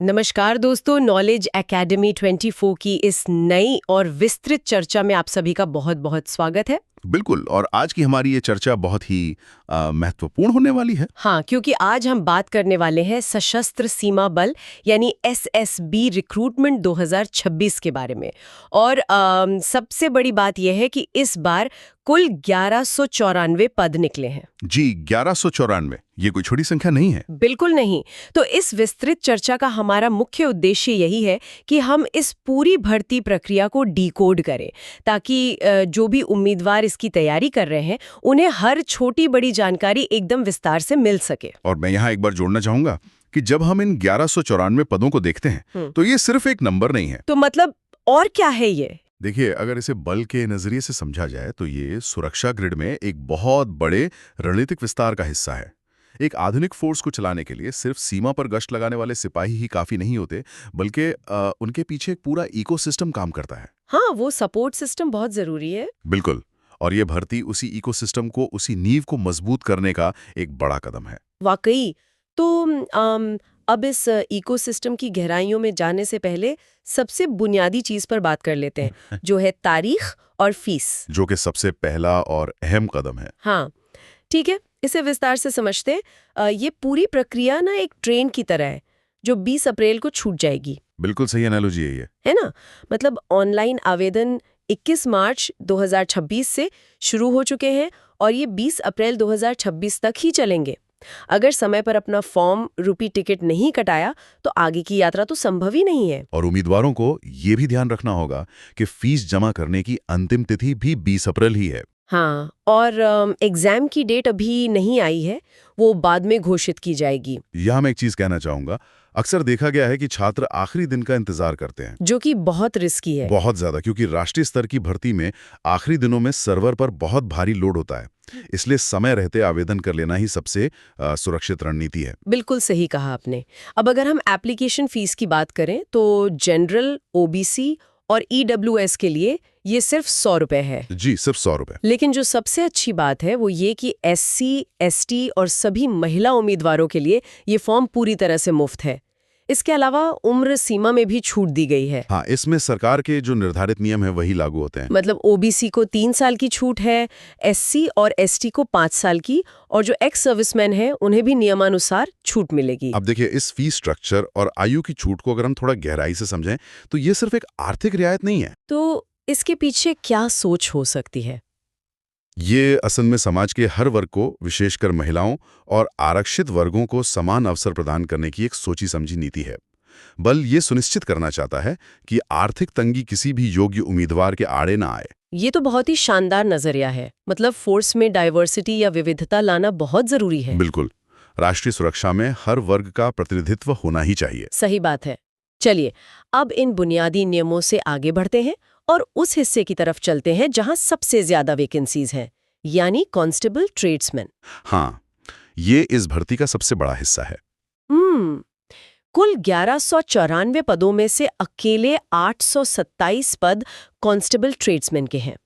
नमस्कार दोस्तों, knowledge academy 24 की इस नई और विस्तृत चर्चा में आप सभी का बहुत बहुत स्वागत है। बिल्कुल। और आज की हमारी ये चर्चा बहुत ही महत्वपूर्ण होने वाली है। हाँ, क्योंकि आज हम बात करने वाले हैं सशस्त्र सीमा बल यानी एसएसबी रिक्रूटमेंट 2026 के बारे में। और सबसे बड़ी बात यह है कि इस बार कुल 1194 पद निकले हैं। जी, 1194। ये कोई छोटी संख्या नहीं है। बिल्कुल नहीं। तो इस विस्तृत चर्चा का हमारा मुख्य उद्देश्य यही है कि हम इस पूरी भर्ती प्रक्रिया को डिकोड करें, ताकि जो भी उम्मीदवार इसकी तैयारी कर रहे हैं उन्हें हर छोटी बड़ी जानकारी एकदम विस्तार से मिल सके। और मैं यहाँ एक बार जोड़ना चाहूंगा कि जब हम इन 1194 पदों को देखते हैं तो ये सिर्फ एक नंबर नहीं है। तो मतलब और क्या है ये? देखिए, अगर इसे बल के नजरिए से समझा जाए तो ये सुरक्षा ग्रिड में एक बहुत बड़े रणनीतिक विस्तार का हिस्सा है। एक आधुनिक फोर्स को चलाने के लिए सिर्फ सीमा पर गश्त लगाने वाले सिपाही ही काफी नहीं होते, बल्कि उनके पीछे एक पूरा इकोसिस्टम काम करता है। हाँ, वो सपोर्ट सिस्टम बहुत जरूरी है। बिल्कुल। और ये भर्ती उसी इकोसिस्टम को, उसी नींव को मजबूत करने का एक बड़ा कदम है। वाकई। तो अब इस इकोसिस्टम की गहराइयों में जाने से पहले सबसे बुनियादी चीज पर बात कर लेते हैं जो है तारीख और फीस, जो कि सबसे पहला और अहम कदम है। हाँ, ठीक है, इसे विस्तार से समझते हैं। ये पूरी प्रक्रिया ना एक ट्रेन की तरह है जो 20 अप्रैल को छूट जाएगी। बिल्कुल सही एनालॉजी है ये। है ना? मतलब ऑनलाइन आवेदन 21 मार्च 2026 से शुरू हो चुके हैं और ये 20 अप्रैल 2026 तक ही चलेंगे। अगर समय पर अपना फॉर्म रूपी टिकट नहीं कटाया तो आगे की यात्रा तो संभव ही नहीं है। और उम्मीदवारों को ये भी ध्यान रखना होगा कि फीस जमा करने की अंतिम तिथि भी 20 अप्रैल ही है। हाँ, और एग्जाम की डेट अभी नहीं आई है, वो बाद में घोषित की जाएगी। यहाँ मैं एक चीज कहना चाहूंगा, अक्सर देखा गया है कि छात्र आखिरी दिन का इंतजार करते हैं, जो कि बहुत रिस्की है। बहुत ज्यादा, क्योंकि राष्ट्रीय स्तर की भर्ती में आखिरी दिनों में सर्वर पर बहुत भारी लोड होता है। इसलिए समय रहते आवेदन कर लेना ही सबसे सुरक्षित रणनीति है। बिल्कुल सही कहा आपने। अब अगर हम एप्लीकेशन फीस की बात करें तो जनरल, ओबीसी और ईडब्ल्यूएस के लिए ये सिर्फ 100 रुपए है। जी, सिर्फ 100 रुपए। लेकिन जो सबसे अच्छी बात है वो ये कि एससी, एसटी और सभी महिला उम्मीदवारों के लिए ये फॉर्म पूरी तरह से मुफ्त है। इसके अलावा उम्र सीमा में भी छूट दी गई है। हाँ, इसमें सरकार के जो निर्धारित नियम है वही लागू होते हैं। मतलब ओबीसी को 3 साल की छूट है, एससी और एसटी को 5 साल की, और जो एक्स सर्विसमैन है उन्हें भी नियमानुसार छूट मिलेगी। अब देखिए, इस फीस स्ट्रक्चर और आयु की छूट को अगर हम थोड़ा गहराई से समझें तो ये सिर्फ एक आर्थिक रियायत नहीं है। तो इसके पीछे क्या सोच हो सकती है? ये असल में समाज के हर वर्ग को, विशेषकर महिलाओं और आरक्षित वर्गों को समान अवसर प्रदान करने की एक सोची समझी नीति है। बल ये सुनिश्चित करना चाहता है कि आर्थिक तंगी किसी भी योग्य उम्मीदवार के आड़े ना आए। ये तो बहुत ही शानदार नजरिया है। मतलब फोर्स में डाइवर्सिटी या विविधता लाना बहुत जरूरी है। बिल्कुल। राष्ट्रीय सुरक्षा में हर वर्ग का प्रतिनिधित्व होना ही चाहिए। सही बात है। चलिए, अब इन बुनियादी नियमों से आगे बढ़ते हैं और उस हिस्से की तरफ चलते हैं जहां सबसे ज्यादा वैकेंसीज हैं, यानी कांस्टेबल ट्रेड्समैन। हाँ, ये इस भर्ती का सबसे बड़ा हिस्सा है। कुल 1194 पदों में से अकेले 827 पद कांस्टेबल ट्रेड्समैन के हैं।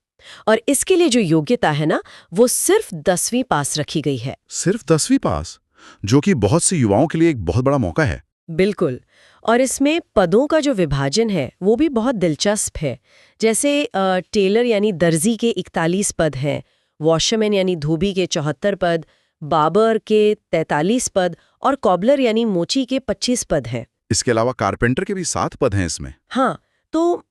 और इसके लिए जो योग्यता है ना, वो सिर्फ 10वीं पास रखी गई है। सिर्फ 10वीं पास, जो कि बहुत से युवाओं के लिए एक बहुत बड़ा मौका है। बिल्कुल। और इसमें पदों का जो विभाजन है वो भी बहुत दिलचस्प है। जैसे टेलर यानी दर्जी के 41 पद हैं, वॉशरमैन यानी धोबी के 74 पद, बाबर के 43 पद और कॉबलर यानी मोची के 25 पद हैं। इसके अलावा कारपेंटर के भी 7 पद हैं इसमें। हाँ, तो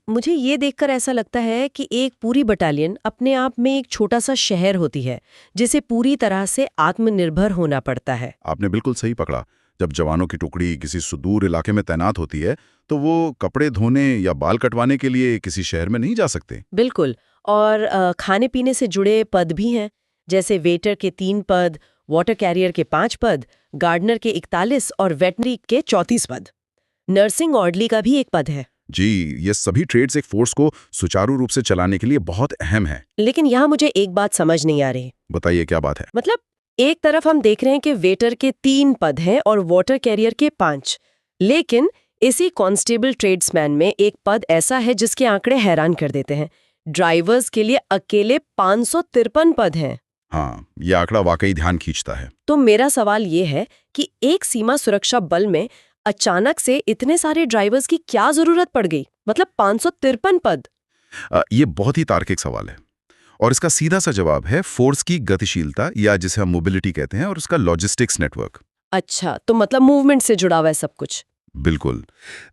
मुझे ये देखकर ऐसा लगता है कि एक पूरी बटालियन अपने आप में एक छोटा सा शहर होती है जिसे पूरी तरह से आत्मनिर्भर होना पड़ता है। आपने बिल्कुल सही पकड़ा। जब जवानों की टुकड़ी किसी सुदूर इलाके में तैनात होती है तो वो कपड़े धोने या बाल कटवाने के लिए किसी शहर में नहीं जा सकते। बिल्कुल। और खाने पीने से जुड़े पद भी हैं, जैसे वेटर के 3 पद, वाटर कैरियर के 5 पद, गार्डनर के 41 और वेटनरी के 34 पद। नर्सिंग ऑर्डली का भी एक पद है। जी, ये सभी ट्रेड्स एक फोर्स को सुचारू रूप से चलाने के लिए बहुत अहम है। लेकिन यहाँ मुझे एक बात समझ नहीं आ रही। बताइए, क्या बात है? मतलब एक तरफ हम देख रहे हैं कि वेटर के 3 पद हैं और वाटर कैरियर के 5, लेकिन इसी कांस्टेबल ट्रेड्समैन में एक पद ऐसा है जिसके आंकड़े हैरान कर देते हैं। ड्राइवर्स के लिए अकेले 553 पद हैं। हाँ, ये आंकड़ा वाकई ध्यान खींचता है। तो मेरा सवाल ये है कि एक सीमा सुरक्षा बल में अचानक से इतने सारे ड्राइवर्स की क्या जरूरत पड़ गई? मतलब 553 पद। ये बहुत ही तार्किक सवाल है और इसका सीधा सा जवाब है फोर्स की गतिशीलता या जिसे हम मोबिलिटी कहते हैं और उसका लॉजिस्टिक्स नेटवर्क। अच्छा, तो मतलब मूवमेंट से जुड़ा हुआ है सब कुछ। बिल्कुल।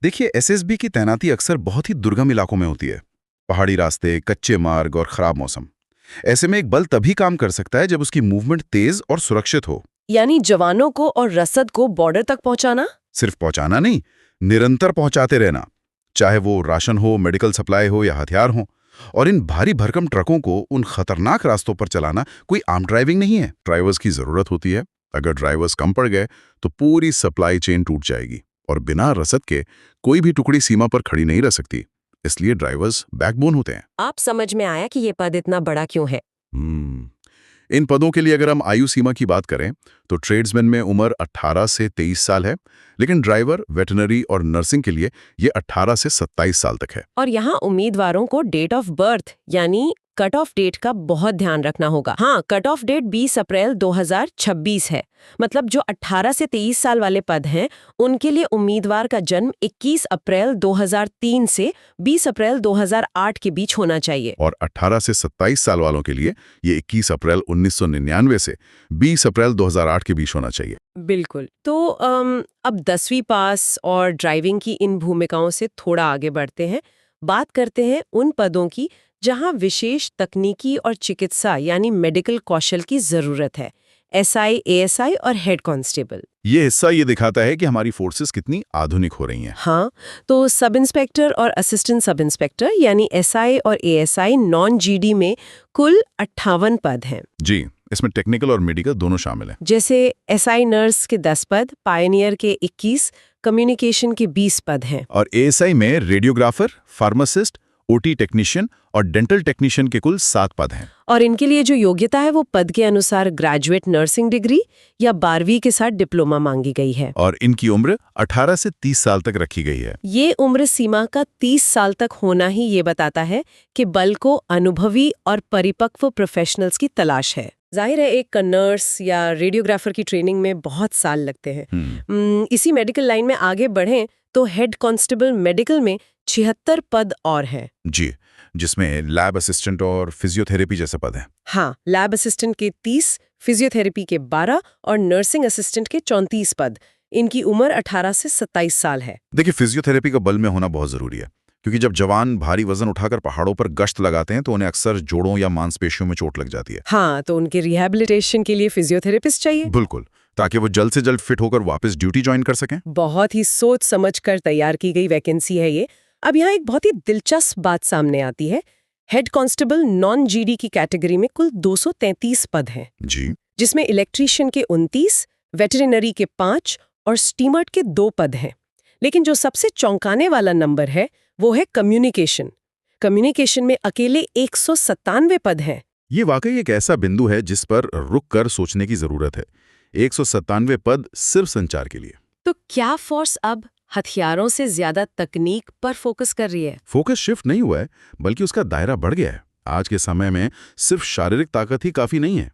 देखिए एसएसबी की तैनाती अक्सर बहुत ही दुर्गम इलाकों में होती है। पहाड़ी रास्ते, कच्चे मार्ग और खराब मौसम। ऐसे में एक बल तभी काम कर सकता है जब उसकी मूवमेंट तेज और सुरक्षित हो। यानी जवानों को और रसद को बॉर्डर तक पहुंचाना। सिर्फ पहुंचाना नहीं, निरंतर पहुंचाते रहना, चाहे वो राशन हो, मेडिकल सप्लाई हो या हथियार हो। और इन भारी भरकम ट्रकों को उन खतरनाक रास्तों पर चलाना कोई आम ड्राइविंग नहीं है। ड्राइवर्स की जरूरत होती है। अगर ड्राइवर्स कम पड़ गए तो पूरी सप्लाई चेन टूट जाएगी और बिना रसद के कोई भी टुकड़ी सीमा पर खड़ी नहीं रह सकती। इसलिए ड्राइवर्स बैकबोन होते हैं। आप समझ में आया कि ये पद इतना बड़ा क्यों है। इन पदों के लिए अगर हम आयु सीमा की बात करें तो ट्रेड्समैन में उम्र 18 से 23 साल है, लेकिन ड्राइवर, वेटनरी और नर्सिंग के लिए ये 18 से 27 साल तक है। और यहाँ उम्मीदवारों को डेट ऑफ बर्थ यानी कट ऑफ डेट का बहुत ध्यान रखना होगा। हाँ, कट ऑफ डेट 20 अप्रैल 2026 है। मतलब जो 18 से 23 साल वाले पद हैं, उनके लिए उम्मीदवार का जन्म 21 अप्रैल 2003 से 20 अप्रैल 2008 के बीच होना चाहिए। और 18 से 27 साल वालों के लिए ये 21 अप्रैल 1999 से 20 अप्रैल 2008 के बीच होना चाहिए। बिल्कुल। तो अब 10वीं पास और ड्राइविंग की इन भूमिकाओं से थोड़ा आगे बढ़ते हैं। बात करते हैं उन पदों की जहां विशेष तकनीकी और चिकित्सा यानी मेडिकल कौशल की जरूरत है। एसआई, एएसआई और हेड कांस्टेबल। ये हिस्सा ये दिखाता है कि हमारी फोर्सेस कितनी आधुनिक हो रही हैं। हाँ, तो सब इंस्पेक्टर और असिस्टेंट सब इंस्पेक्टर यानी एसआई और एएसआई नॉन जीडी में कुल 58 पद हैं। जी, इसमें टेक्निकल और मेडिकल दोनों शामिल हैं। जैसे एसआई नर्स के 10 पद, पायनियर के 21, कम्युनिकेशन के 20 पद हैं। और एएसआई में रेडियोग्राफर, फार्मासिस्ट, ओटी टेक्नीशियन और डेंटल टेक्नीशियन के कुल 7 पद हैं। और इनके लिए जो योग्यता है वो पद के अनुसार ग्रेजुएट नर्सिंग डिग्री या 12वीं के साथ डिप्लोमा मांगी गई है। और इनकी उम्र 18 से 30 साल तक रखी गई है। ये उम्र सीमा का 30 साल तक होना ही ये बताता है कि बल को अनुभवी और परिपक्व प्रोफेशनल्स की तलाश है। जाहिर है एक नर्स या रेडियोग्राफर की ट्रेनिंग में बहुत साल लगते हैं। इसी मेडिकल लाइन में आगे बढ़ें तो हेड कांस्टेबल मेडिकल में 76 पद और हैं। जी, जिसमें लैब असिस्टेंट और फिजियोथेरेपी जैसे पद हैं। हाँ, लैब असिस्टेंट के 30, फिजियोथेरेपी के 12 और नर्सिंग असिस्टेंट के 34 पद। इनकी उम्र 18 से 27 साल है। देखिए, फिजियोथेरेपी का बल में होना बहुत जरूरी है, क्योंकि जब जवान भारी वजन उठाकर पहाड़ों पर गश्त लगाते हैं तो उन्हें अक्सर जोड़ों या मांसपेशियों में चोट लग जाती है। हाँ, तो उनके रिहैबिलिटेशन के लिए फिजियोथेरेपिस्ट चाहिए। बिल्कुल, ताकि वो जल्द से जल्द फिट होकर वापस ड्यूटी ज्वाइन कर सकें। बहुत ही सोच समझ कर तैयार की गई वैकेंसी है ये। अब यहाँ एक बहुत ही दिलचस्प बात सामने आती है। हेड कांस्टेबल नॉन जीडी की कैटेगरी में कुल 233 पद हैं। जी, जिसमें इलेक्ट्रीशियन के 29, वेटरिनरी के 5 और स्टीमर्ट के 2 पद हैं। लेकिन जो सबसे चौंकाने वाला नंबर है वो है कम्युनिकेशन। कम्युनिकेशन में अकेले 197 पद हैं। ये वाकई एक ऐसा बिंदु है जिस पर रुक कर सोचने की जरूरत है। 197 पद सिर्फ संचार के लिए। तो क्या फोर्स अब हथियारों से ज्यादा तकनीक पर फोकस कर रही है? फोकस शिफ्ट नहीं हुआ है, बल्कि उसका दायरा बढ़ गया है। आज के समय में सिर्फ शारीरिक ताकत ही काफी नहीं है।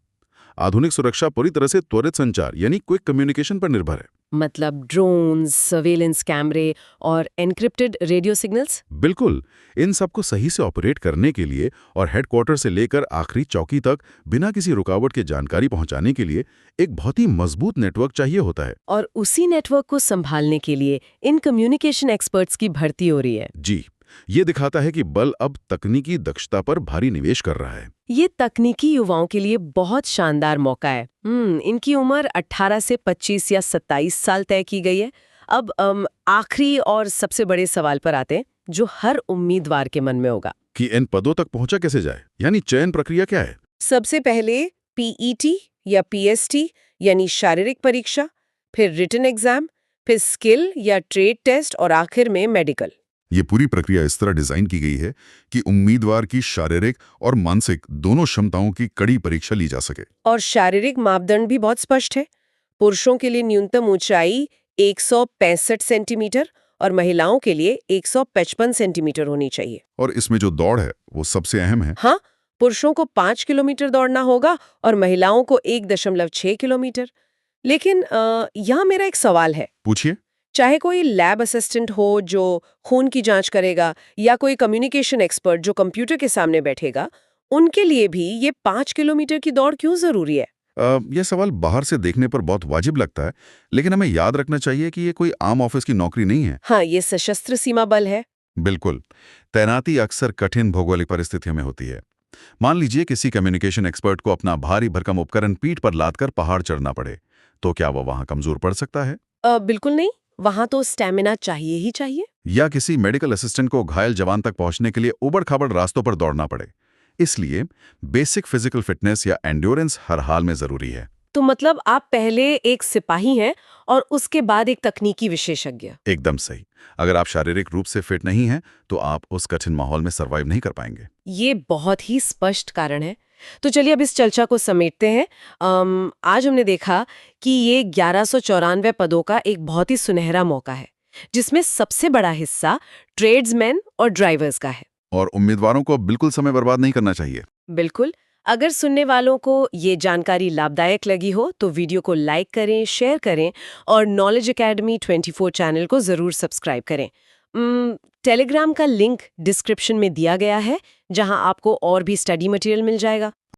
आधुनिक सुरक्षा पूरी तरह से त्वरित संचार यानी क्विक कम्युनिकेशन पर निर्भर है। मतलब ड्रोन्स, सर्वेलेंस कैमरे और एन्क्रिप्टेड रेडियो सिग्नल्स? बिल्कुल, इन सबको सही से ऑपरेट करने के लिए और हेडक्वार्टर से लेकर आखिरी चौकी तक बिना किसी रुकावट के जानकारी पहुंचाने के लिए एक बहुत ही मजबूत नेटवर्क चाहिए होता है। और उसी नेटवर्क को संभालने के लिए इन कम्युनिकेशन एक्सपर्ट्स की भर्ती हो रही है। जी, ये दिखाता है कि बल अब तकनीकी दक्षता पर भारी निवेश कर रहा है। ये तकनीकी युवाओं के लिए बहुत शानदार मौका है। इनकी उम्र 18 से 25 या 27 साल तय की गई है। अब आखिरी और सबसे बड़े सवाल पर आते हैं जो हर उम्मीदवार के मन में होगा कि इन पदों तक पहुंचा कैसे जाए, यानी चयन प्रक्रिया क्या है। सबसे पहले पीईटी या पीएसटी यानी शारीरिक परीक्षा, फिर रिटन एग्जाम, फिर स्किल या ट्रेड टेस्ट और आखिर में मेडिकल। ये पूरी प्रक्रिया इस तरह डिजाइन की गई है कि उम्मीदवार की शारीरिक और मानसिक दोनों क्षमताओं की कड़ी परीक्षा ली जा सके। और शारीरिक मापदंड भी बहुत स्पष्ट है। पुरुषों के लिए न्यूनतम ऊंचाई 165 सेंटीमीटर और महिलाओं के लिए 155 सेंटीमीटर होनी चाहिए। और इसमें जो दौड़ है वो सबसे अहम है। हाँ, पुरुषों को 5 किलोमीटर दौड़ना होगा और महिलाओं को 1.6 किलोमीटर। लेकिन यहाँ मेरा एक सवाल है। पूछिए। चाहे कोई लैब असिस्टेंट हो जो खून की जांच करेगा या कोई कम्युनिकेशन एक्सपर्ट जो कंप्यूटर के सामने बैठेगा, उनके लिए भी ये 5 किलोमीटर की दौड़ क्यों जरूरी है? यह सवाल बाहर से देखने पर बहुत वाजिब लगता है, लेकिन हमें याद रखना चाहिए कि ये कोई आम ऑफिस की नौकरी नहीं है। हाँ, ये सशस्त्र सीमा बल है। बिल्कुल। तैनाती अक्सर कठिन भौगोलिक परिस्थितियों में होती है। मान लीजिए किसी कम्युनिकेशन एक्सपर्ट को अपना भारी भरकम उपकरण पीठ पर लादकर पहाड़ चढ़ना पड़े, तो क्या वो वहां कमजोर पड़ सकता है? बिल्कुल नहीं। वहां तो स्टैमिना चाहिए ही चाहिए। या किसी मेडिकल असिस्टेंट को घायल जवान तक पहुंचने के लिए उबड़-खाबड़ रास्तों पर दौड़ना पड़े। इसलिए बेसिक फिजिकल फिटनेस या एंड्योरेंस हर हाल में जरूरी है। तो मतलब आप पहले एक सिपाही हैं और उसके बाद एक तकनीकी विशेषज्ञ। एकदम सही। अगर आप शारीरिक रूप से फिट नहीं हैं, तो आप उस कठिन माहौल में सर्वाइव नहीं कर पाएंगे। ये बहुत ही स्पष्ट कारण है। तो चलिए अब इस चर्चा को समेटते हैं। आज हमने देखा कि ये 1194 पदों का एक बहुत ही सुनहरा मौका है, जिसमें सबसे बड़ा हिस्सा ट्रेड्समैन और ड्राइवर्स का है। और उम्मीदवारों को बिल्कुल समय बर्बाद नहीं करना चाहिए। बिल्कुल। अगर सुनने वालों को ये जानकारी लाभदायक लगी हो तो वीडियो को लाइक करें, शेयर करें और नॉलेज एकेडमी 24 चैनल को ज़रूर सब्सक्राइब करें। टेलीग्राम का लिंक डिस्क्रिप्शन में दिया गया है, जहां आपको और भी स्टडी मटेरियल मिल जाएगा।